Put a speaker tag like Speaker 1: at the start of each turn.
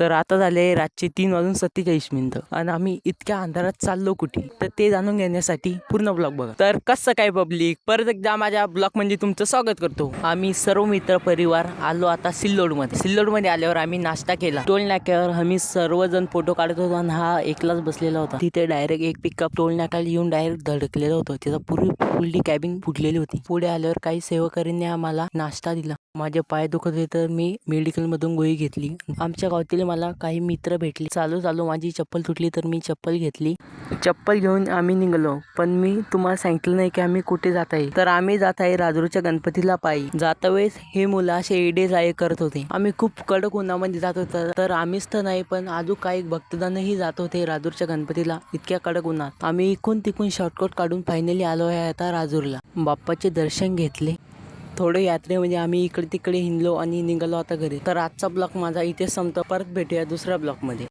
Speaker 1: तर आता झाले रातचे 3:47 आणि आम्ही इतक्या अंधारात चाललो कुठे, तर ते जाणून घेण्यासाठी पूर्ण ब्लॉग बघा. तर कसं काय पब्लिक, परत एकदा माझ्या ब्लॉग मध्ये तुमचं स्वागत करतो. आम्ही सर्व मित्र परिवार आलो आता सिल्लोडमध्ये आल्यावर आम्ही नाश्ता केला. टोल नाक्यावर आम्ही सर्वजण फोटो काढत होतो आणि हा एकलाच बसलेला होता. तिथे डायरेक्ट एक पिकअप टोल नाक्याला येऊन डायरेक्ट धडकलेलं होतं. त्याचा फुल्ली कॅबिन फुटलेली होती. पुढे आल्यावर काही सेवकांनी आम्हाला नाश्ता दिला. माझे पाय दुखत होते तर मी मेडिकल मधून गोळी घेतली. आमच्या गावातील मला काही मित्र भेटले. चालू माझी चप्पल तुटली तर मी चप्पल घेतली. चप्पल घेऊन आम्ही निघालो. पण मी तुम्हाला सांगितलं नाही की आम्ही कुठे जात आहे. तर आम्ही जात आहे राजूरच्या गणपतीला पायी. जाता वेळेस हे मुलं असे एडे जाय करत होते. आम्ही खूप कडक उन्हामध्ये जात होतो. तर आम्हीच तर नाही पण अजून काही भक्तजणही जात होते राजूरच्या गणपतीला इतक्या कडक उन्हात. आम्ही इकून तिकून शॉर्टकट काढून फायनली आलो आहे आता राजूरला. बाप्पाचे दर्शन घेतले. थोडं यात्रेमध्ये आम्ही इकडे तिकडे हिंडलो आणि निघालो आता घरी. तर आजचा ब्लॉग माझा इथे संपतो. परत भेटूया दुसऱ्या ब्लॉग मध्ये.